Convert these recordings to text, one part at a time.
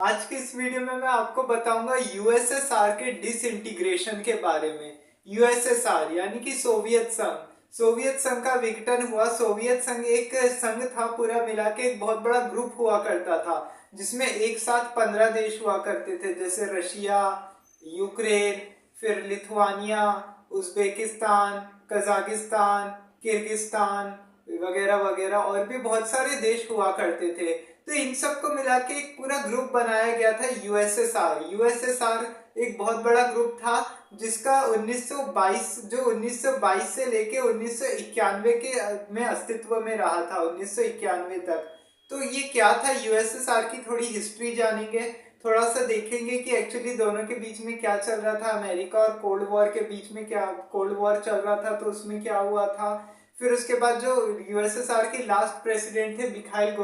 आज की इस वीडियो में मैं आपको बताऊंगा यूएसएसआर के डिसइंटीग्रेशन के बारे में। यूएसएसआर यानी कि सोवियत संघ। सोवियत संघ का विघटन हुआ। सोवियत संघ एक संघ था, पूरा मिला के एक बहुत बड़ा ग्रुप हुआ करता था, जिसमें एक साथ 15 देश हुआ करते थे, जैसे रशिया, यूक्रेन, फिर लिथुआनिया, उज्बेकिस्तान, कजाकिस्तान, किर्गिस्तान वगैरह वगैरह, और भी बहुत सारे देश हुआ करते थे। तो इन सबको मिला के एक पूरा ग्रुप बनाया गया था, यूएसएसआर। यूएसएसआर एक बहुत बड़ा ग्रुप था, जिसका 1922 जो 1922 से लेके 1991 के में अस्तित्व में रहा था, 1991 तक। तो ये क्या था यूएसएसआर की थोड़ी हिस्ट्री जानेंगे, थोड़ा सा देखेंगे कि एक्चुअली दोनों के बीच में क्या चल रहा था। अमेरिका और कोल्ड वॉर के बीच में क्या कोल्ड वॉर चल रहा था, तो उसमें क्या हुआ था। फिर उसके बाद जो यूएसएसआर के लास्ट प्रेसिडेंट थे, मिखाइल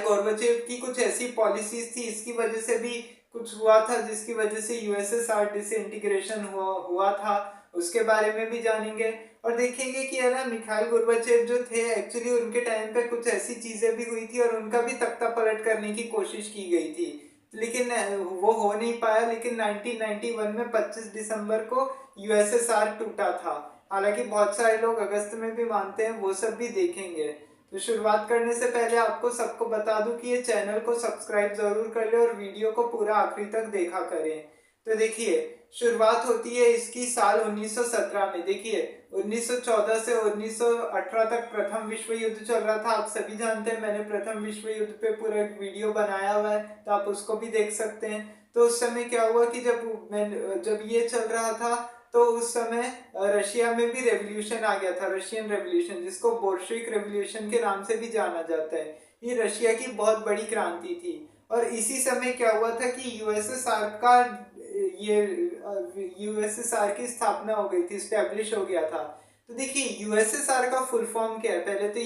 गोर्बाचेव की कुछ ऐसी पॉलिसीज थी, इसकी वजह से भी कुछ हुआ था, जिसकी वजह से यूएसएसआर डिसइंटीग्रेशन हुआ था। उसके बारे में भी जानेंगे और देखेंगे कि है ना, मिखाइल गोर्बाचेव जो थे, एक्चुअली उनके टाइम पे कुछ ऐसी चीजें भी हुई थी और उनका भी तख्ता पलट करने की कोशिश की गई थी, लेकिन वो हो नहीं पाया। लेकिन 1991 में 25 दिसंबर को यूएसएसआर टूटा था। हालांकि बहुत सारे लोग अगस्त में भी मानते हैं, वो सब भी देखेंगे। तो शुरुआत करने से पहले आपको सबको बता दूं कि ये चैनल को सब्सक्राइब जरूर कर ले और वीडियो को पूरा आखिरी तक देखा करें। तो देखिए, शुरुआत होती है इसकी साल 1917 में। देखिए, 1914 से 1918 तक प्रथम विश्व युद्ध चल रहा था। आप सभी जानते हैं, मैंने प्रथम विश्व युद्ध पे पूरा एक वीडियो बनाया हुआ है, तो आप उसको भी देख सकते हैं। तो उस समय क्या हुआ कि जब ये चल रहा था, तो उस समय रशिया में भी रेवोल्यूशन आ गया था, रशियन रेवोल्यूशन, जिसको बोल्शेविक रेवोल्यूशन के नाम से भी जाना जाता है। ये रशिया की बहुत बड़ी क्रांति थी। और इसी समय क्या हुआ था कि यूएसएसआर की स्थापना हो गई थी, स्टैब्लिश हो गया था। तो देखिए, यूएसएसआर का फुल फॉर्म क्या है, पहले तो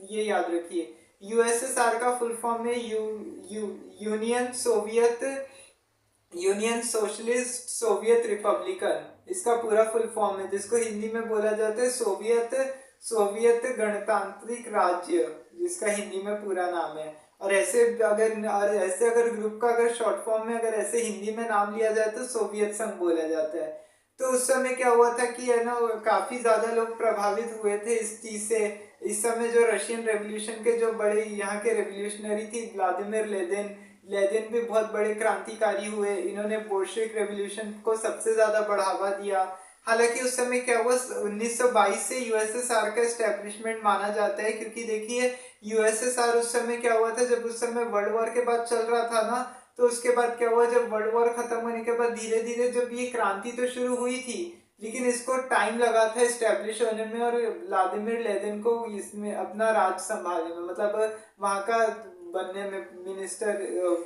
ये याद रखिए। यूएसएसआर का फुल फॉर्म है यूनियन सोशलिस्ट सोवियत रिपब्लिकन। इसका पूरा फुल फॉर्म है, जिसको हिंदी में बोला जाता है सोवियत सोवियत गणतांत्रिक राज्य, जिसका हिंदी में पूरा नाम है। और ऐसे अगर ग्रुप का अगर शॉर्ट फॉर्म में अगर ऐसे हिंदी में नाम लिया जाए तो सोवियत संघ बोला जाता है। तो उस समय क्या हुआ था कि है ना, काफी ज्यादा लोग प्रभावित हुए थे इस चीज से। इस समय जो रशियन रेवोल्यूशन के जो बड़े यहाँ के रेवोल्यूशनरी थी, व्लादिमीर लेनिन लेनिन भी बहुत बड़े क्रांतिकारी हुए। इन्होंने बोल्शेविक रेवोल्यूशन को सबसे ज्यादा बढ़ावा दिया। हालांकि उस समय क्या हुआ, 1922 से यूएसएसआर का एस्टेब्लिशमेंट माना जाता है, क्योंकि देखिए, यूएसएसआर उस समय क्या हुआ था, जब उस समय वर्ल्ड वॉर के बाद चल रहा था ना, तो उसके बाद क्या हुआ, जब वर्ल्ड वॉर खत्म होने के बाद धीरे धीरे जब ये क्रांति तो शुरू हुई थी, लेकिन इसको टाइम लगा था एस्टेब्लिश होने में और व्लादिमीर लेनिन को इसमें अपना राज संभालने में, मतलब वहां का बनने में, मिनिस्टर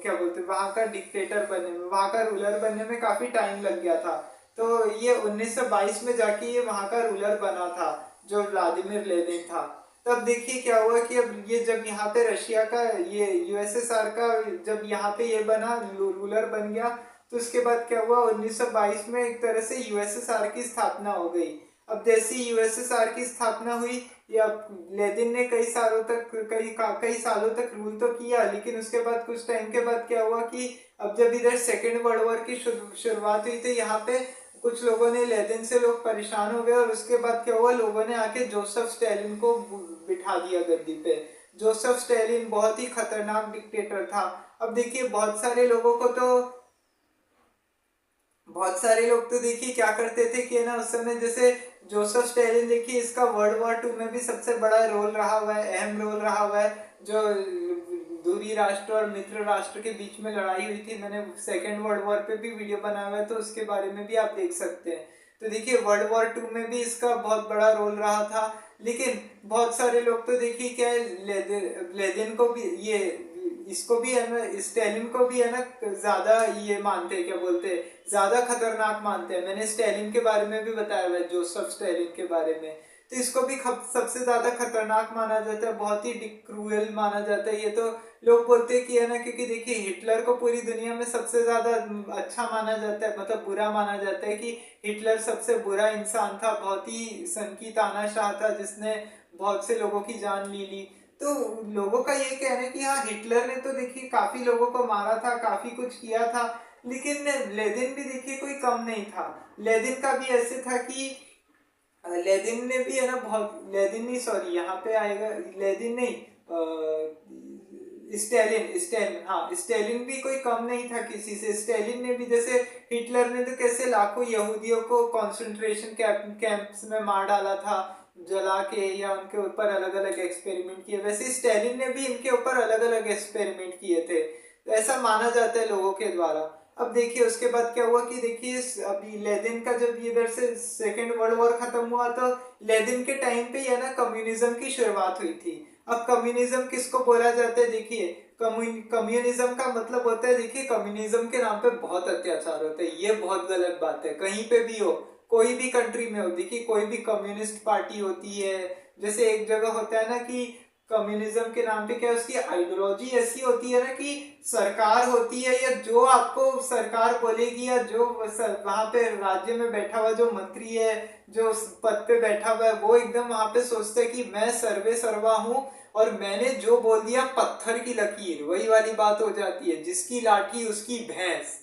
क्या बोलते हैं, वहां का डिक्टेटर बनने में, वहां का रूलर बनने में काफी टाइम लग गया था। तो ये 1922 में जाके ये वहां का रूलर बना था, जो व्लादिमीर लेनिन था। तब देखिए क्या हुआ कि अब ये जब यहाँ पे रशिया का, ये यूएसएसआर का जब यहाँ पे ये बना, रूलर बन गया, तो उसके बाद क्या हुआ, 1922 में एक तरह से यूएसएसआर की स्थापना हो गई। अब जैसे यूएसएसआर की स्थापना हुई, या लेनिन ने कई सालों तक रूल तो किया, लेकिन उसके बाद कुछ टाइम के बाद क्या हुआ कि अब जब इधर सेकेंड वर्ल्ड वॉर की शुरुआत हुई, तो यहाँ पे कुछ लोगों ने, लेनिन से लोग परेशान हो गए, और उसके बाद क्या हुआ, लोगों ने आके जोसेफ स्टालिन को बिठा दिया गद्दी पे। जोसेफ स्टालिन बहुत ही खतरनाक डिक्टेटर था। अब देखिए, बहुत सारे लोग तो देखिए क्या करते थे कि ना, उस समय जैसे जोसेफ स्टालिन, देखिए इसका वर्ल्ड वॉर 2 में भी सबसे बड़ा रोल रहा हुआ है, अहम रोल रहा हुआ है। जो दूरी राष्ट्र और मित्र राष्ट्र के बीच में लड़ाई हुई थी, मैंने सेकेंड वर्ल्ड वॉर पे भी वीडियो बनाया हुआ है, तो उसके बारे में भी आप देख सकते हैं। तो देखिए, वर्ल्ड वॉर 2 में भी इसका बहुत बड़ा रोल रहा था। लेकिन बहुत सारे लोग तो देखिए क्या है, लेनिन को भी ये इसको भी है ना, स्टालिन को भी है ना, ज्यादा ये मानते हैं, क्या बोलते हैं, ज्यादा खतरनाक मानते हैं। मैंने स्टालिन के बारे में भी बताया हुआ है, जोसेफ स्टालिन के बारे में। तो इसको भी सबसे ज्यादा खतरनाक माना जाता है, बहुत ही क्रूएल माना जाता है। ये तो लोग बोलते हैं कि है ना, क्योंकि देखिए, हिटलर को पूरी दुनिया में सबसे ज्यादा अच्छा माना जाता है, मतलब बुरा माना जाता है, कि हिटलर सबसे बुरा इंसान था, बहुत ही सनकी तानाशाह था, जिसने बहुत से लोगों की जान ली ली। तो लोगों का ये कहना है कि हाँ, हिटलर ने तो देखिए काफी लोगों को मारा था, काफी कुछ किया था, लेकिन लेनिन भी देखिए कोई कम नहीं था। लेनिन का भी ऐसे था कि लेनिन ने भी है ना बहुत, लेनिन नहीं सॉरी यहाँ पे आएगा, लेनिन नहीं, स्टेलिन, स्टेलिन, हाँ स्टेलिन भी कोई कम नहीं था किसी से। स्टेलिन ने भी, जैसे हिटलर ने तो कैसे लाखों यहूदियों को कंसंट्रेशन कैंप्स में मार डाला था जला के, या उनके ऊपर अलग अलग एक्सपेरिमेंट किए, वैसे स्टेलिन ने भी इनके ऊपर अलग अलग एक्सपेरिमेंट किए थे, तो ऐसा माना जाता है लोगों के द्वारा। अब देखिए उसके बाद क्या हुआ कि देखिए अभी लेनिन का जब इधर से सेकेंड वर्ल्ड वॉर खत्म हुआ, तो लेनिन के टाइम पे ही है ना कम्युनिज्म की शुरुआत हुई थी। अब कम्युनिज्म किसको बोला जाता है, देखिए कम्युनिज्म का मतलब होता है, देखिए कम्युनिज्म के नाम पे बहुत अत्याचार होता है, ये बहुत गलत बात है। कहीं पे भी हो, कोई भी कंट्री में हो, देखिए कोई भी कम्युनिस्ट पार्टी होती है, जैसे एक जगह होता है ना कि कम्युनिज्म के नाम पे क्या उसकी आइडियोलॉजी ऐसी होती है ना कि सरकार होती है, या जो आपको सरकार बोलेगी, या जो वहां पे राज्य में बैठा हुआ जो मंत्री है, जो उस पद पे बैठा हुआ है, वो एकदम वहां पे सोचता है कि मैं सर्वे सर्वा हूँ, और मैंने जो बोल दिया पत्थर की लकीर, वही वाली बात हो जाती है, जिसकी लाठी उसकी भैंस।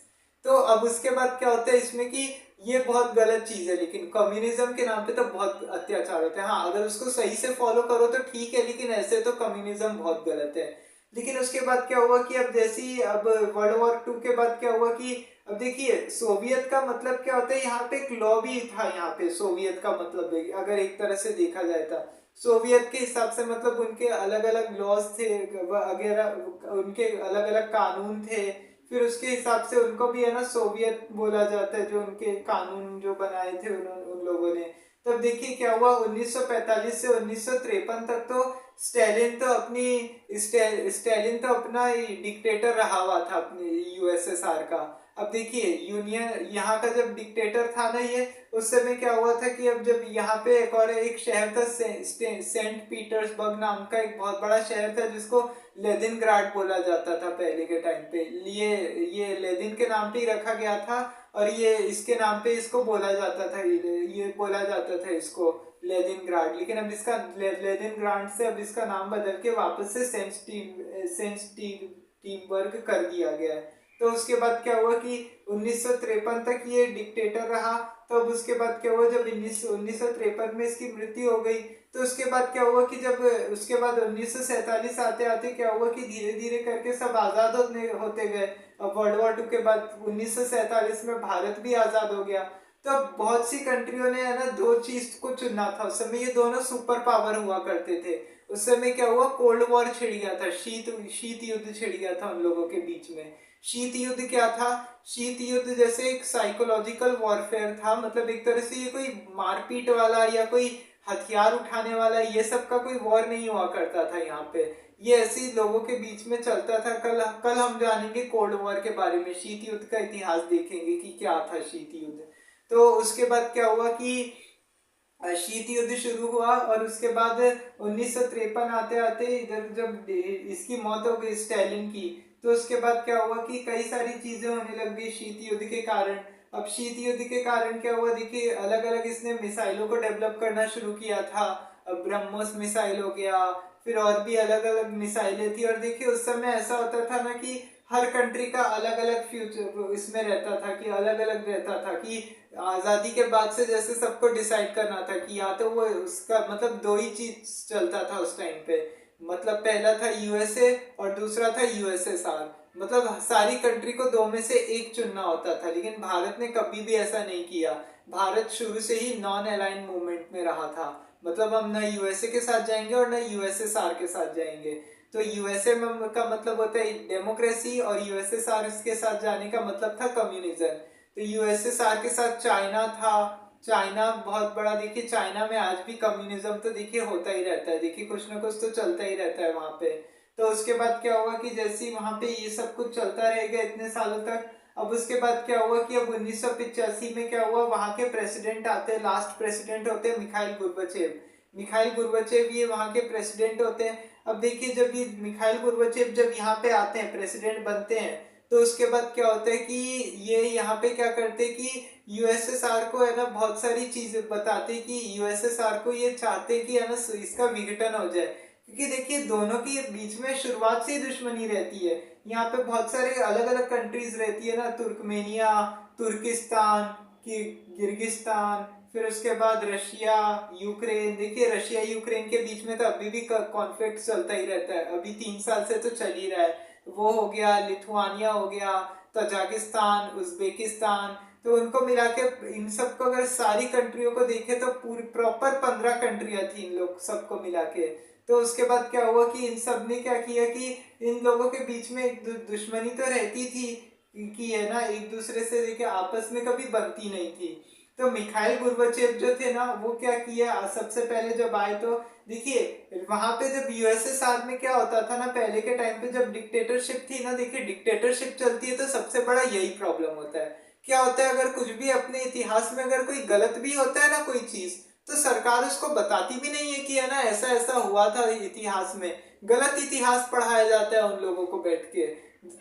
तो अब उसके बाद क्या होता है इसमें कि ये बहुत गलत चीज है, लेकिन कम्युनिज्म के नाम पे तो बहुत अत्याचार होते हैं। हाँ, अगर उसको सही से फॉलो करो तो ठीक है, लेकिन ऐसे तो कम्युनिज्म बहुत गलत है। लेकिन उसके बाद क्या हुआ कि अब जैसी अब वर्ल्ड वॉर टू के बाद क्या हुआ कि अब देखिए सोवियत का मतलब क्या होता है, यहाँ पे एक लॉबी था, यहाँ पे सोवियत का मतलब अगर एक तरह से देखा जाए तो सोवियत के हिसाब से मतलब उनके अलग अलग लॉज थे वगैरह, उनके अलग अलग कानून थे, फिर उसके हिसाब से उनको भी है ना सोवियत बोला जाता है, जो उनके कानून जो बनाए थे उन लोगों ने। तब देखिए क्या हुआ, 1945 से 1953 तक तो स्टालिन तो स्टालिन तो अपना डिक्टेटर रहा हुआ था अपने यूएसएसआर का। अब देखिए यूनियन यहाँ का जब डिक्टेटर था ना ये, उस समय क्या हुआ था कि अब जब यहाँ पे एक और एक शहर था सेंट पीटर्सबर्ग नाम का एक बहुत बड़ा शहर था, जिसको लेनिनग्राड बोला जाता था पहले के टाइम पे। ये लेनिन के नाम पे ही रखा गया था, और ये इसके नाम पे इसको बोला जाता था, ये बोला जाता था इसको लेनिनग्राड। लेकिन अब इसका लेनिनग्राड से अब इसका नाम बदल के वापस से सेंट पीटर्सबर्ग कर दिया गया है। तो उसके बाद क्या हुआ कि 1953 तक ये डिक्टेटर रहा। तो अब उसके बाद क्या हुआ, जब 1953 में इसकी मृत्यु हो गई, तो उसके बाद क्या हुआ कि जब उसके बाद 1947 आते आते क्या हुआ कि धीरे धीरे करके सब आजाद होते गए। अब वर्ल्ड वॉर टू के बाद 1947 में भारत भी आजाद हो गया। तो अब बहुत सी कंट्रियों ने है ना दो चीज को चुनना था, उस समय ये दोनों सुपर पावर हुआ करते थे। उस समय क्या हुआ, कोल्ड वॉर छिड़ गया था, शीत युद्ध छिड़ गया था उन लोगों के बीच में। शीत युद्ध क्या था, शीत युद्ध जैसे एक साइकोलॉजिकल वॉरफेयर था, मतलब एक तरह से ये कोई मारपीट वाला या कोई हथियार उठाने वाला ये सब का कोई वॉर नहीं हुआ करता था यहाँ पे, ये ऐसे ही लोगों के बीच में चलता था। कल कल हम जानेंगे कोल्ड वॉर के बारे में, शीत युद्ध का इतिहास देखेंगे कि क्या था शीत युद्ध। तो उसके बाद क्या हुआ कि शीत युद्ध शुरू हुआ, और उसके बाद 1953 आते आते इधर जब इसकी मौत हो गई स्टालिन की, तो उसके बाद क्या हुआ कि कई सारी चीजें होने लग गई शीत युद्ध के कारण। अब शीत युद्ध के कारण क्या हुआ, देखिए अलग अलग इसने मिसाइलों को डेवलप करना शुरू किया था। अब ब्रह्मोस मिसाइल हो गया, फिर और भी अलग अलग मिसाइलें थी। और देखिए उस समय ऐसा होता था ना कि हर कंट्री का अलग अलग फ्यूचर इसमें रहता था, कि अलग अलग रहता था कि आजादी के बाद से जैसे सबको डिसाइड करना था कि या तो वो उसका मतलब दो ही चीज चलता था उस टाइम पे, मतलब पहला था यूएसए और दूसरा था यूएसएसआर, मतलब सारी कंट्री को दो में से एक चुनना होता था। लेकिन भारत ने कभी भी ऐसा नहीं किया, भारत शुरू से ही नॉन अलाइन मूवमेंट में रहा था, मतलब हम न यूएसए के साथ जाएंगे और न यूएसएसआर के साथ जाएंगे। तो यूएसए में का मतलब होता है डेमोक्रेसी, और यूएसएसआर के साथ जाने का मतलब था कम्युनिज्म। तो यूएसएसआर के साथ चाइना था, चाइना बहुत बड़ा, देखिए चाइना में आज भी कम्युनिज्म तो देखिए होता ही रहता है, देखिए कुछ ना कुछ तो चलता ही रहता है वहां पे। तो उसके बाद क्या हुआ कि जैसे ही वहां पे ये सब कुछ चलता रहेगा इतने सालों तक, अब उसके बाद क्या हुआ कि अब 1985 में क्या हुआ, वहां के प्रेसिडेंट आते हैं, लास्ट प्रेसिडेंट होते हैं मिखाइल गुर्बाचेव ये वहां के प्रेसिडेंट होते हैं। अब देखिए जब ये मिखाइल गुर्बाचेव जब यहाँ पे आते हैं, प्रेसिडेंट बनते हैं, तो उसके बाद क्या होता है कि ये यहाँ पे क्या करते हैं कि यूएसएसआर को है ना बहुत सारी चीजें बताते हैं कि यूएसएसआर को ये चाहते हैं कि है ना इसका विघटन हो जाए, क्योंकि देखिए दोनों के बीच में शुरुआत से ही दुश्मनी रहती है। यहाँ पे बहुत सारे अलग अलग कंट्रीज रहती है ना, तुर्कमेनिया, तुर्किस्तान, किर्गिस्तान, फिर उसके बाद रशिया, यूक्रेन। देखिए रशिया यूक्रेन के बीच में तो अभी भी कॉन्फ्लिक्ट चलता ही रहता है, अभी 3 साल से तो चल ही रहा है। वो हो गया, लिथुआनिया हो गया, तजाकिस्तान, उज्बेकिस्तान। तो उनको मिला के इन सबको अगर सारी कंट्रियों को देखे तो पूरी प्रॉपर 15 कंट्रियां थी इन लोग सबको मिला के। तो उसके बाद क्या हुआ कि इन सब ने क्या किया कि इन लोगों के बीच में एक दुश्मनी तो रहती थी कि है ना, एक दूसरे से देखिए आपस में कभी बनती नहीं थी। तो मिखाइल गोर्बाचेव जो थे ना, वो क्या किया सबसे पहले जब आए तो देखिए वहां पे जब यूएसएसआर में क्या होता था ना, पहले के टाइम पे जब डिक्टेटरशिप थी ना, देखिए डिक्टेटरशिप चलती है तो सबसे बड़ा यही प्रॉब्लम होता है। क्या होता है, अगर कुछ भी अपने इतिहास में अगर कोई गलत भी होता है ना कोई चीज, तो सरकार उसको बताती भी नहीं है कि है ना ऐसा ऐसा हुआ था इतिहास में। गलत इतिहास पढ़ाया जाता है उन लोगों को बैठ के।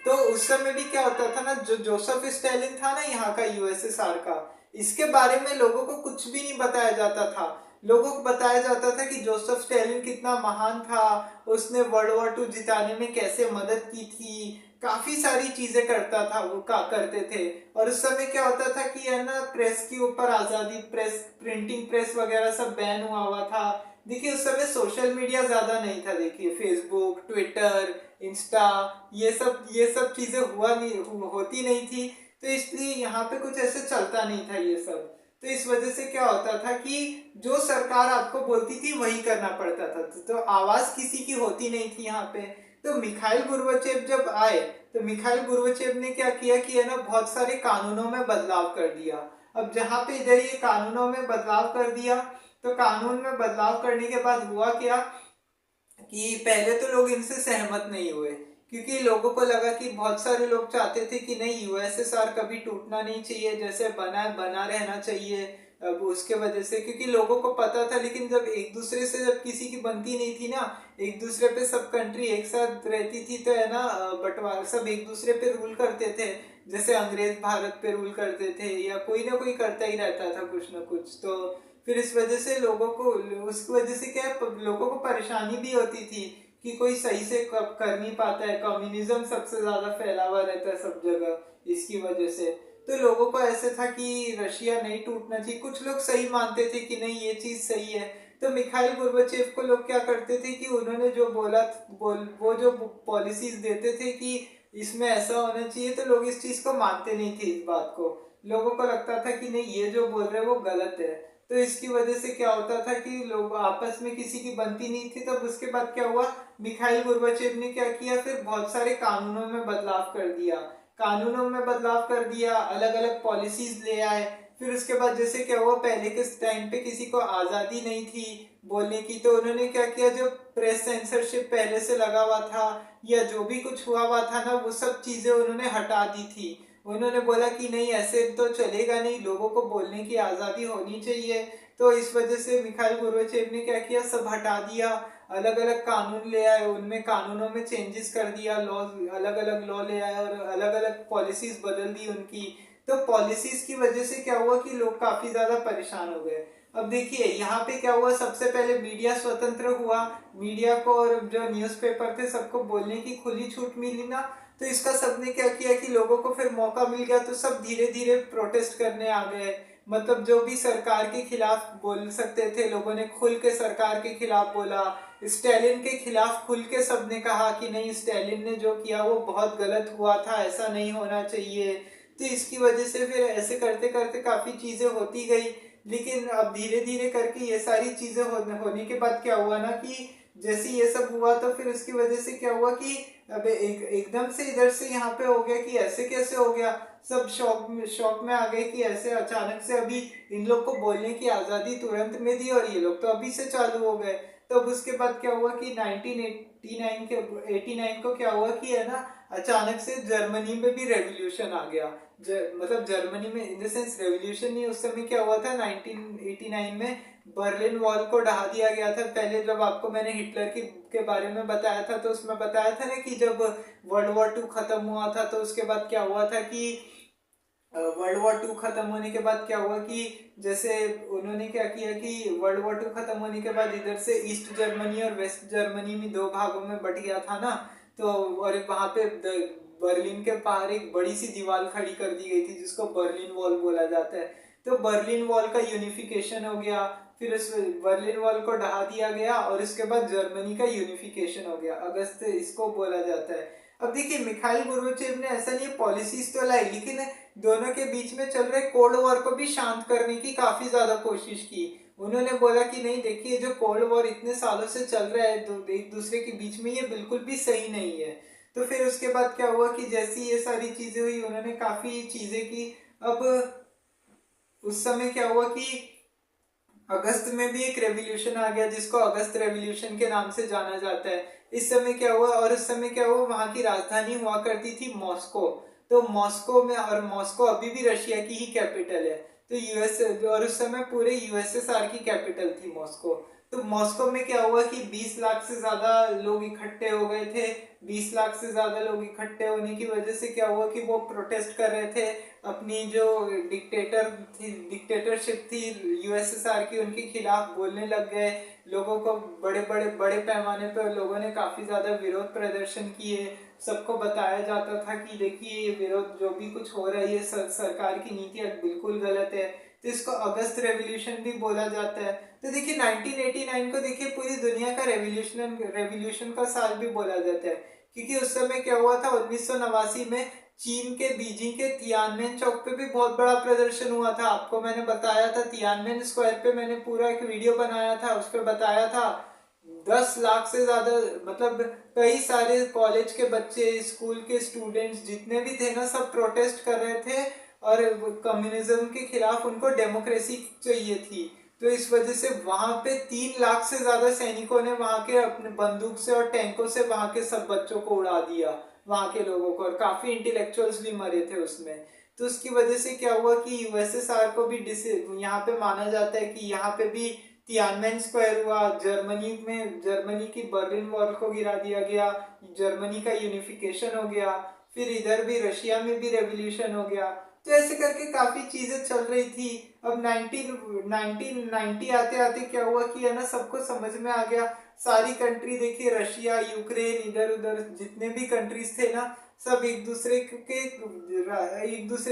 तो उस समय भी क्या होता था ना, जो जोसेफ स्टालिन था ना यहाँ का यूएसएसआर का, इसके बारे में लोगों को कुछ भी नहीं बताया जाता था। लोगों को बताया जाता था कि जोसेफ स्टालिन कितना महान था, उसने वर्ल्ड वॉर 2 जिताने में कैसे मदद की थी, काफी सारी चीजें करता था वो करते थे। और उस समय क्या होता था कि है ना, प्रेस के ऊपर आजादी, प्रेस, प्रिंटिंग प्रेस वगैरह सब बैन हुआ था। देखिए उस समय सोशल मीडिया ज्यादा नहीं था, देखिए फेसबुक, ट्विटर, इंस्टा, ये सब चीजें होती नहीं थी। तो इसलिए यहाँ पे कुछ ऐसे चलता नहीं था ये सब। तो इस वजह से क्या होता था कि जो सरकार आपको बोलती थी वही करना पड़ता था, तो आवाज किसी की होती नहीं थी यहाँ पे। तो मिखाइल गोर्बाचेव जब आए, तो मिखाइल गोर्बाचेव ने क्या किया कि है ना, बहुत सारे कानूनों में बदलाव कर दिया। अब जहाँ पे इधर ये कानूनों में बदलाव कर दिया, तो कानून में बदलाव करने के बाद हुआ क्या कि पहले तो लोग इनसे सहमत नहीं हुए, क्योंकि लोगों को लगा कि बहुत सारे लोग चाहते थे कि नहीं, यूएसएसआर कभी टूटना नहीं चाहिए, जैसे बना बना रहना चाहिए। अब उसके वजह से, क्योंकि लोगों को पता था, लेकिन जब एक दूसरे से जब किसी की बनती नहीं थी ना, एक दूसरे पे सब कंट्री एक साथ रहती थी, तो है ना बंटवारा, सब एक दूसरे पे रूल करते थे। जैसे अंग्रेज भारत पे रूल करते थे, या कोई ना कोई करता ही रहता था कुछ ना कुछ। तो फिर इस वजह से लोगों को, उसकी वजह से क्या है, लोगों को परेशानी भी होती थी कि कोई सही से कर नहीं पाता है। कम्युनिज्म सबसे ज्यादा फैला हुआ रहता है सब जगह इसकी वजह से। तो लोगों को ऐसे था कि रशिया नहीं टूटना चाहिए, कुछ लोग सही मानते थे कि नहीं ये चीज सही है। तो मिखाइल गोर्बाचेव को लोग क्या करते थे कि उन्होंने जो वो जो पॉलिसीज देते थे कि इसमें ऐसा होना चाहिए, तो लोग इस चीज को मानते नहीं थे। इस बात को लोगों को लगता था कि नहीं, ये जो बोल रहे हैं वो गलत है। तो इसकी वजह से क्या होता था कि लोग आपस में किसी की बनती नहीं थी। तब उसके बाद क्या हुआ, मिखाइल गोर्बाचेव ने क्या किया, फिर बहुत सारे कानूनों में बदलाव कर दिया। कानूनों में बदलाव कर दिया, अलग अलग पॉलिसीज ले आए। फिर उसके बाद जैसे क्या हुआ, पहले के टाइम पे किसी को आजादी नहीं थी बोलने की, तो उन्होंने क्या किया, जो प्रेस सेंसरशिप पहले से लगा हुआ था या जो भी कुछ हुआ था ना, वो सब चीजें उन्होंने हटा दी थी। उन्होंने बोला कि नहीं, ऐसे तो चलेगा नहीं, लोगों को बोलने की आजादी होनी चाहिए। तो इस वजह से मिखाइल गोर्बाचेव ने क्या किया, सब हटा दिया, अलग अलग कानून ले आए, उनमें कानूनों में चेंजेस कर दिया, लॉ, अलग अलग लॉ ले आए और अलग अलग पॉलिसीज बदल दी उनकी। तो पॉलिसीज की वजह से क्या हुआ कि लोग काफी ज्यादा परेशान हो गए। अब देखिए यहाँ पे क्या हुआ, सबसे पहले मीडिया स्वतंत्र हुआ, मीडिया को और जो न्यूज़पेपर थे सबको बोलने की खुली छूट मिली ना। तो इसका सबने क्या किया कि लोगों को फिर मौका मिल गया, तो सब धीरे धीरे प्रोटेस्ट करने आ गए। मतलब जो भी सरकार के खिलाफ बोल सकते थे, लोगों ने खुल के सरकार के खिलाफ बोला। स्टालिन के खिलाफ खुल के सबने कहा कि नहीं, स्टालिन ने जो किया वो बहुत गलत हुआ था, ऐसा नहीं होना चाहिए। तो इसकी वजह से फिर ऐसे करते करते काफी चीजें होती गई। लेकिन अब धीरे धीरे करके ये सारी चीजें होने के बाद क्या हुआ ना कि जैसे ये सब हुआ, तो फिर उसकी वजह से क्या हुआ कि अब एकदम से इधर से यहाँ पे हो गया कि ऐसे कैसे हो गया। सब शौक में आ गए कि ऐसे अचानक से अभी इन लोग को बोलने की आजादी तुरंत में दी, और ये लोग तो अभी से चालू हो गए। तो अब उसके बाद क्या हुआ कि 1989 को क्या हुआ कि है ना, अचानक से जर्मनी में भी रेवोल्यूशन आ गया। मतलब जर्मनी में इन द सेंस रेवोल्यूशन नहीं, उस समय क्या हुआ था 1989 में बर्लिन वॉल को ढहा दिया गया था। पहले जब आपको मैंने हिटलर के बारे में बताया था, तो उसमें बताया था ना कि जब वर्ल्ड वॉर 2 खत्म हुआ था, तो उसके बाद क्या हुआ था कि वर्ल्ड वॉर 2 खत्म होने के बाद क्या हुआ कि जैसे उन्होंने क्या किया कि वर्ल्ड वॉर 2 खत्म होने के बाद इधर से ईस्ट जर्मनी और वेस्ट जर्मनी में दो भागों में बट गया था ना। तो और वहां पे बर्लिन के बाहर एक बड़ी सी दीवार खड़ी कर दी गई थी जिसको बर्लिन वॉल बोला जाता है। तो बर्लिन वॉल का यूनिफिकेशन हो गया। फिर उस बर्लिन वॉल को ढहा दिया गया और इसके बाद जर्मनी का यूनिफिकेशन हो गया, अगस्त इसको बोला जाता है। अब देखिए मिखाइल गोर्बाचेव ने ऐसा नहीं पॉलिसीज तो लाई, लेकिन दोनों के बीच में चल रहे कोल्ड वॉर को भी शांत करने की काफी ज्यादा कोशिश की। उन्होंने बोला कि नहीं देखिए जो कोल्ड वॉर इतने सालों से चल रहा है एक दूसरे के बीच में, ये बिल्कुल भी सही नहीं है। तो फिर उसके बाद क्या हुआ कि जैसी ये सारी चीजें हुई उन्होंने काफी चीजें की। अब उस समय क्या हुआ कि अगस्त में भी एक रेवोल्यूशन आ गया जिसको अगस्त रेवोल्यूशन के नाम से जाना जाता है। इस समय क्या हुआ, और उस समय क्या हुआ, वहां की राजधानी हुआ करती थी मॉस्को। तो मॉस्को में, और मॉस्को अभी भी रशिया की ही कैपिटल है। तो यूएस, और उस समय पूरे यूएसएसआर की कैपिटल थी मॉस्को। तो मॉस्को में क्या हुआ कि 20 लाख से ज्यादा लोग इकट्ठे हो गए थे। 20 लाख से ज्यादा लोग इकट्ठे होने की वजह से क्या हुआ कि वो प्रोटेस्ट कर रहे थे अपनी जो डिक्टेटरशिप थी यूएसएसआर की, उनके खिलाफ बोलने लग गए। लोगों को बड़े पैमाने पर लोगों ने काफी ज्यादा विरोध प्रदर्शन किए। सबको बताया जाता था कि देखिए ये विरोध जो भी कुछ हो रहा है ये सरकार की नीति बिल्कुल गलत है। तो इसको अगस्त रेवोल्यूशन भी बोला जाता है। तो देखिए 1989 को देखिए पूरी दुनिया का रेवोल्यूशन का साल भी बोला जाता है, क्योंकि उस समय क्या हुआ था 1989 में चीन के बीजिंग के तियानमेन चौक पे भी बहुत बड़ा प्रदर्शन हुआ था। आपको मैंने बताया था तियानमेन स्क्वायर पे मैंने पूरा एक वीडियो बनाया था, उस पर बताया था 10 लाख से ज्यादा, मतलब कई सारे कॉलेज के बच्चे, स्कूल के स्टूडेंट्स जितने भी थे ना, सब प्रोटेस्ट कर रहे थे और कम्युनिज्म के खिलाफ उनको डेमोक्रेसी चाहिए थी। तो इस वजह से वहां पे 3 लाख से ज्यादा सैनिकों ने वहां के अपने बंदूक से और टैंकों से वहां के सब बच्चों को उड़ा दिया, वहां के लोगों को, और काफी इंटेलेक्चुअल्स भी मरे थे उसमें। तो उसकी वजह से क्या हुआ कि यूएसएसआर को भी यहाँ पे माना जाता है कि यहाँ पे भी तियानमेन स्क्वायर हुआ। जर्मनी की बर्लिन वॉल को गिरा दिया गया, जर्मनी का यूनिफिकेशन हो गया। फिर इधर भी रशिया में भी रेवोल्यूशन हो गया। तो ऐसे करके काफी चीजें चल रही थी। अब 1990 आते आते क्या हुआ कि है ना, सबको समझ में आ गया। सारी कंट्री देखिए, रशिया, यूक्रेन, इधर उधर जितने भी कंट्रीज थे ना, सब एक दूसरे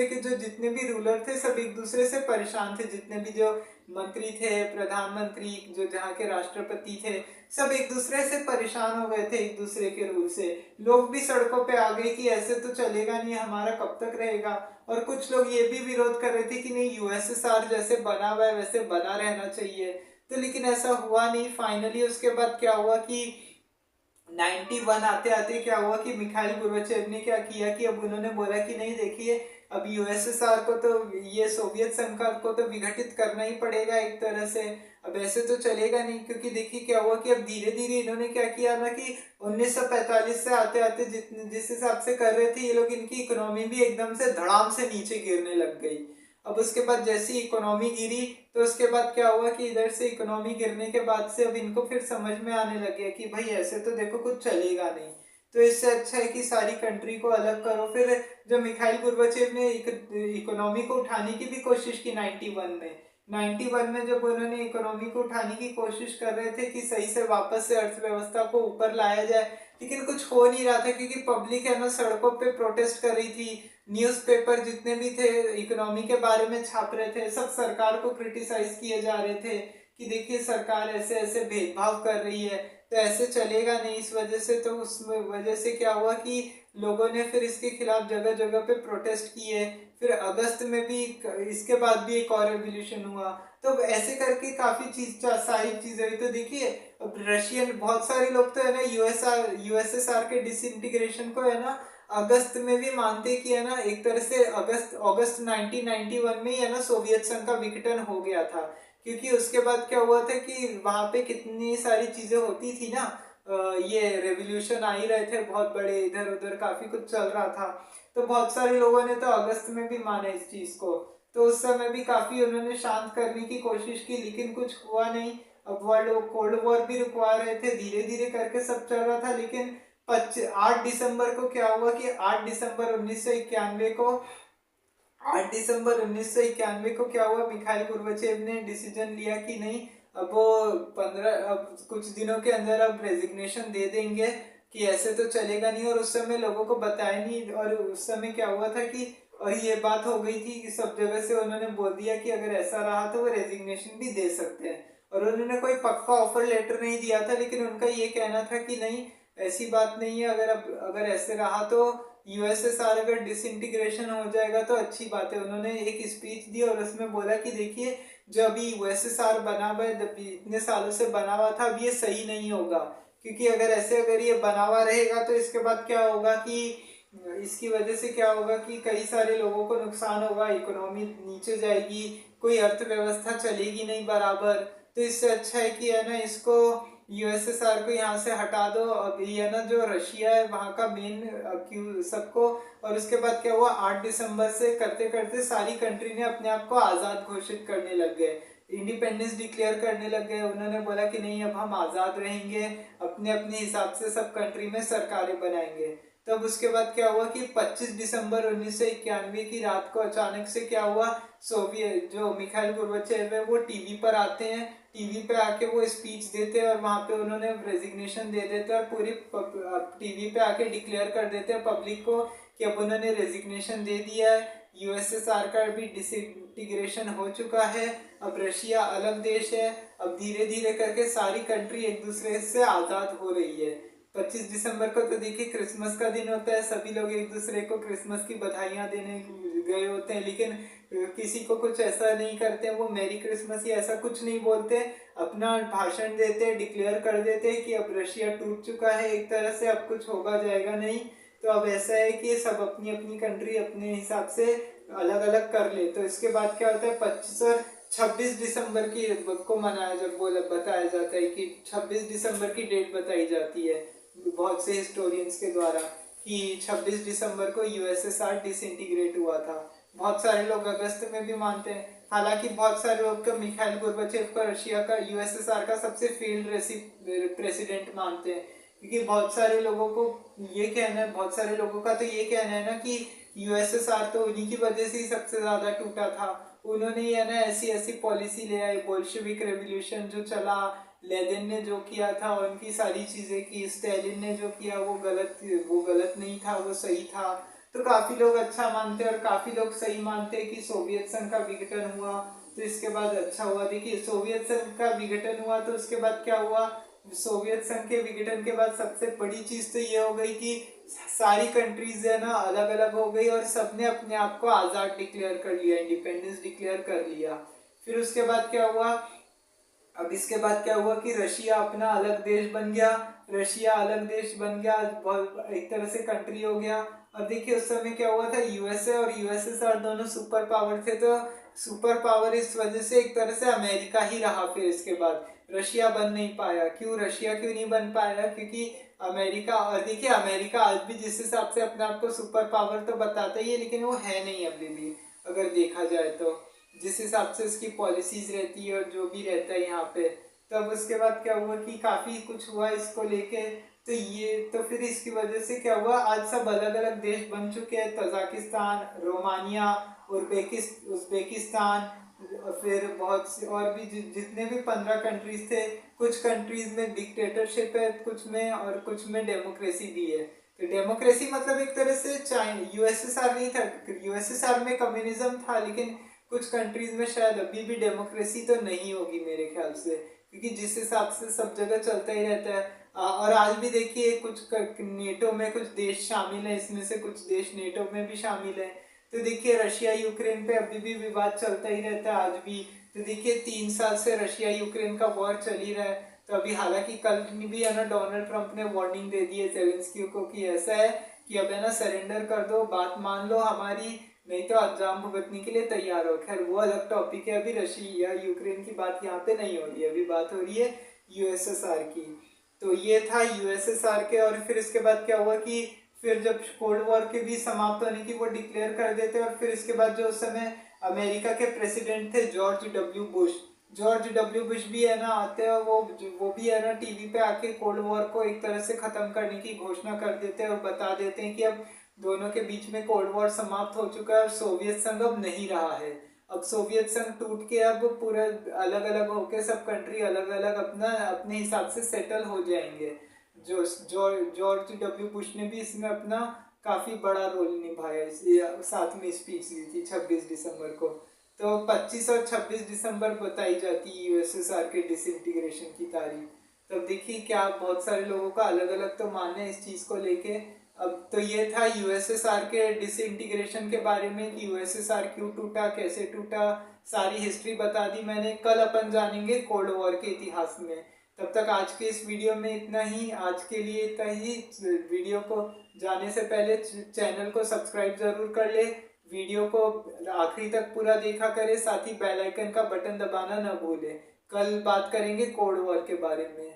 के जो जितने भी रूलर थे सब एक दूसरे से परेशान थे। जितने भी जो मंत्री थे, प्रधानमंत्री, जो जहाँ के राष्ट्रपति थे, सब एक दूसरे से परेशान हो गए थे एक दूसरे के रूल से। लोग भी सड़कों पे आ गए कि ऐसे तो चलेगा नहीं, हमारा कब तक रहेगा। और कुछ लोग ये भी विरोध कर रहे थे कि नहीं, यूएसएसआर जैसे बना हुआ है वैसे बना रहना चाहिए। तो लेकिन ऐसा हुआ नहीं। फाइनली उसके बाद क्या हुआ कि 91 आते आते क्या हुआ कि मिखाइल गोर्बाचेव ने क्या किया कि अब उन्होंने बोला कि नहीं देखिए, अब यूएसएसआर को तो, ये सोवियत संघ को तो विघटित करना ही पड़ेगा एक तरह से। अब ऐसे तो चलेगा नहीं, क्योंकि देखिए क्या हुआ कि अब धीरे धीरे इन्होंने क्या किया ना कि 1945 से आते आते जिस हिसाब से कर रहे थे ये लोग, इनकी इकोनॉमी भी एकदम से धड़ाम से नीचे गिरने लग गई। अब उसके बाद जैसी इकोनॉमी गिरी, तो उसके बाद क्या हुआ कि इधर से इकोनॉमी गिरने के बाद से अब इनको फिर समझ में आने लग गया कि भाई ऐसे तो देखो कुछ चलेगा नहीं। तो इससे अच्छा है कि सारी कंट्री को अलग करो। फिर जो मिखाइल गोर्बाचेव ने इकोनॉमी को उठाने की भी कोशिश की 91 में जब उन्होंने इकोनॉमी को उठाने की कोशिश कर रहे थे कि सही से वापस से अर्थव्यवस्था को ऊपर लाया जाए, लेकिन कुछ हो नहीं रहा था क्योंकि पब्लिक है ना सड़कों पे प्रोटेस्ट कर रही थी। न्यूज़पेपर जितने भी थे इकोनॉमी के बारे में छाप रहे थे, सब सरकार को क्रिटिसाइज किए जा रहे थे कि देखिए सरकार ऐसे ऐसे भेदभाव कर रही है, तो ऐसे चलेगा नहीं। इस वजह से, तो उस वजह से क्या हुआ कि लोगों ने फिर इसके खिलाफ जगह जगह पे प्रोटेस्ट किए। फिर अगस्त में भी इसके बाद भी एक और रेवोल्यूशन हुआ। तो ऐसे करके काफी सारी चीजें हुई। तो देखिए अब रशियन बहुत सारे लोग तो है ना यूएसएसआर के डिसइंटीग्रेशन को है ना अगस्त में भी मानते कि है ना एक तरह से अगस्त 1991 में ही है ना सोवियत संघ का विघटन हो गया था। क्योंकि उसके बाद क्या हुआ था कि वहां पे कितनी सारी चीजें होती थी ना, ये रेवोल्यूशन आ ही रहे थे बहुत बड़े, इधर उधर काफी कुछ चल रहा था। तो बहुत सारे लोगों ने तो अगस्त में भी माना इस चीज को। तो उस समय भी काफी उन्होंने शांत करने की कोशिश की, लेकिन कुछ हुआ नहीं। अब वर्ल्ड कोल्ड वॉर भी रुकवा रहे थे, धीरे धीरे करके सब चल रहा था। लेकिन 8 दिसंबर को क्या हुआ कि 8 दिसंबर 1991 को 8 दिसंबर 1991 को क्या हुआ, मिखाइल गोर्बाचेव ने डिसीजन लिया कि नहीं, अब वो 15 अब कुछ दिनों के अंदर अब रेजिग्नेशन दे देंगे, कि ऐसे तो चलेगा नहीं। और उस समय लोगों को बताया नहीं, और उस समय क्या हुआ था कि, और ये बात हो गई थी कि सब जगह से उन्होंने बोल दिया कि अगर ऐसा रहा तो वो रेजिग्नेशन भी दे सकते हैं। और उन्होंने कोई पक्का ऑफर लेटर नहीं दिया था, लेकिन उनका ये कहना था कि नहीं, ऐसी बात नहीं है, अगर ऐसे रहा तो यूएसएसआर अगर डिसइंटीग्रेशन हो जाएगा तो अच्छी बात है। उन्होंने एक स्पीच दी और उसमें बोला कि देखिए, जो अभी यूएसएसआर बना हुआ है, जब इतने सालों से बना हुआ था, अब ये सही नहीं होगा, क्योंकि अगर ये बना हुआ रहेगा तो इसके बाद क्या होगा कि इसकी वजह से क्या होगा कि कई सारे लोगों को नुकसान होगा, इकोनॉमी नीचे जाएगी, कोई अर्थव्यवस्था चलेगी नहीं बराबर। तो इससे अच्छा है कि है ना, इसको यूएसएसआर को यहाँ से हटा दो। अब ये ना, जो रशिया है वहाँ का मेन क्यों सबको। और उसके बाद क्या हुआ, 8 दिसंबर से करते करते सारी कंट्री ने अपने आप को आज़ाद घोषित करने लग गए, इंडिपेंडेंस डिक्लेयर करने लग गए। उन्होंने बोला कि नहीं, अब हम आज़ाद रहेंगे, अपने अपने हिसाब से सब कंट्री में सरकारें बनाएंगे। तब उसके बाद क्या हुआ कि 25 दिसंबर 1991 की रात को अचानक से क्या हुआ, सोवियत जो मिखाइल गोर्बाचेव है वो टीवी पर आते हैं, टीवी पे आके वो स्पीच देते हैं, और वहां पे उन्होंने रेजिग्नेशन दे देते हैं, और पूरी टीवी पे आके डिक्लेयर कर देते हैं पब्लिक को कि अब उन्होंने रेजिग्नेशन दे दिया है, यूएसएसआर का भी डिसइंटीग्रेशन हो चुका है, अब रशिया अलग देश है। अब धीरे धीरे करके सारी कंट्री एक दूसरे से आज़ाद हो रही है। 25 दिसंबर को तो देखिए क्रिसमस का दिन होता है, सभी लोग एक दूसरे को क्रिसमस की बधाइयाँ देने गए होते हैं, लेकिन किसी को कुछ ऐसा नहीं करते, वो मैरी क्रिसमस या ऐसा कुछ नहीं बोलते, अपना भाषण देते, डिक्लेयर कर देते कि अब रशिया टूट चुका है एक तरह से, अब कुछ होगा जाएगा नहीं। तो अब ऐसा है कि सब अपनी अपनी कंट्री अपने हिसाब से अलग अलग कर ले। तो इसके बाद क्या होता है, 25 और 26 दिसंबर की को मनाया, जब बोला बताया जाता है कि 26 दिसंबर की डेट बताई जाती है बहुत से हिस्टोरियंस के द्वारा कि 26 दिसंबर को यूएसएसआर डिसइंटीग्रेट हुआ था। बहुत सारे लोग अगस्त में भी मानते हैं, हालांकि बहुत सारे लोग तो मिखाइल गोर्बाचेव का रशिया का यूएसएसआर का सबसे फेल्ड प्रेसिडेंट मानते हैं, क्योंकि बहुत सारे लोगों को ये कहना है, बहुत सारे लोगों का तो ये कहना है ना कि यूएसएसआर तो उन्हीं की वजह से ही सबसे ज्यादा टूटा था। उन्होंने ये ना ऐसी ऐसी पॉलिसी ले आई, बोल्शेविक रेवोल्यूशन जो चला, लेनिन ने जो किया था, उनकी सारी चीजें की, स्टालिन ने जो किया वो गलत नहीं था, वो सही था। तो काफी लोग अच्छा मानते हैं और काफी लोग सही मानते हैं कि सोवियत संघ का विघटन हुआ तो इसके बाद अच्छा हुआ। देखिए, सोवियत संघ का विघटन हुआ तो उसके बाद क्या हुआ, सोवियत संघ के विघटन के बाद सबसे बड़ी चीज तो ये हो गई कि सारी कंट्रीज है ना अलग अलग हो गई और सबने अपने आप को आजाद डिक्लेयर कर लिया, इंडिपेंडेंस डिक्लेयर कर लिया। फिर उसके बाद क्या हुआ, अब इसके बाद क्या हुआ कि रशिया अपना अलग देश बन गया, रशिया अलग देश बन गया, एक तरह से कंट्री हो गया। अब देखिए उस समय क्या हुआ था, यूएसए और यूएसएसआर दोनों सुपर पावर थे, तो सुपर पावर इस वजह से एक तरह से अमेरिका ही रहा। फिर इसके बाद रशिया बन नहीं पाया। रशिया क्यों नहीं बन पाया, क्योंकि अमेरिका, और देखिए अमेरिका आज भी जिस हिसाब से अपने आप को सुपर पावर तो बताता ही है, लेकिन वो है नहीं अभी भी अगर देखा जाए तो, जिस हिसाब से उसकी पॉलिसीज रहती है और जो भी रहता है यहाँ पे। तब उसके बाद क्या हुआ कि काफी कुछ हुआ इसको लेके, तो फिर इसकी वजह से क्या हुआ, आज सब अलग अलग देश बन चुके हैं, तजाकिस्तान, रोमानिया, उज्बेकिस्तान, फिर बहुत सी और भी जितने भी 15 कंट्रीज थे, कुछ कंट्रीज में डिक्टेटरशिप है, कुछ में डेमोक्रेसी भी है। तो डेमोक्रेसी मतलब एक तरह से चाइना, यूएसएसआर नहीं था, यूएसएसआर में कम्युनिज्म था, लेकिन कुछ कंट्रीज में शायद अभी भी डेमोक्रेसी तो नहीं होगी मेरे ख्याल से, क्योंकि जिस हिसाब से सब जगह चलता ही रहता है। और आज भी देखिए कुछ नेटो में कुछ देश शामिल है, इसमें से कुछ देश नेटो में भी शामिल है। तो देखिए रशिया यूक्रेन पे अभी भी विवाद चलता ही रहता है आज भी। तो देखिए 3 साल से रशिया यूक्रेन का वॉर चल ही रहा है। तो अभी हालांकि कल भी है ना, डोनाल्ड ट्रंप ने वार्निंग दे दी है जेलेंस्की को कि ऐसा है कि अब है ना सरेंडर कर दो, बात मान लो हमारी, नहीं तो अंजाम भुगतने के लिए तैयार हो। खैर वो अलग टॉपिक है, अभी रशिया यूक्रेन की बात यहाँ पे नहीं हो रही है, अभी बात हो रही है यूएसएसआर की। तो ये था यूएसएसआर के। और फिर इसके बाद क्या हुआ कि फिर जब कोल्ड वॉर के भी समाप्त होने की वो डिक्लेयर कर देते, और फिर इसके बाद जो उस समय अमेरिका के प्रेसिडेंट थे जॉर्ज डब्ल्यू बुश भी है ना आते हैं, वो भी है ना टीवी पे आके कोल्ड वॉर को एक तरह से खत्म करने की घोषणा कर देते हैं और बता देते हैं कि अब दोनों के बीच में कोल्ड वॉर समाप्त हो चुका है और सोवियत संघ अब नहीं रहा है। अब सोवियत संघ टूट के अब पूरा अलग अलग होके सब कंट्री अलग अलग अपना अपने हिसाब से सेटल हो जाएंगे। जो जॉर्ज डब्ल्यू बुश ने भी इसमें अपना काफी बड़ा रोल निभाया। साथ में स्पीच दी थी 26 दिसंबर को। तो 25 और 26 दिसंबर बताई जाती है यूएसएसआर के डिसइंटीग्रेशन की तारीख। तब देखिए क्या बहुत सारे लोगों का अलग अलग तो मानना है इस चीज को लेके। अब तो ये था यूएसएसआर के डिसइंटीग्रेशन के बारे में कि यूएसएसआर क्यों टूटा, कैसे टूटा, सारी हिस्ट्री बता दी मैंने। कल अपन जानेंगे कोल्ड वॉर के इतिहास में। तब तक आज के इस वीडियो में इतना ही, आज के लिए इतना ही। वीडियो को जाने से पहले चैनल को सब्सक्राइब जरूर कर ले, वीडियो को आखिरी तक पूरा देखा करे, साथ ही बेल आइकन का बटन दबाना न भूले। कल बात करेंगे कोल्ड वॉर के बारे में।